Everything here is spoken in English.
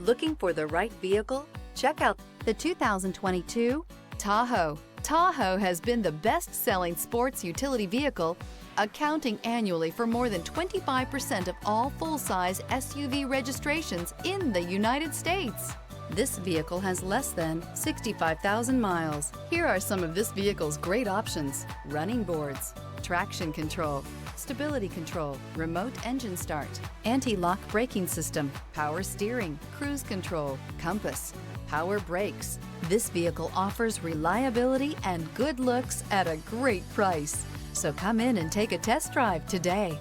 Looking for the right vehicle? Check out the 2022 Tahoe. Tahoe has been the best-selling sports utility vehicle, accounting annually for more than 25% of all full-size SUV registrations in the United States. This vehicle has less than 65,000 miles. Here are some of this vehicle's great options: running boards, traction control, stability control, remote engine start, anti-lock braking system, power steering, cruise control, compass, power brakes. This vehicle offers reliability and good looks at a great price. So come in and take a test drive today.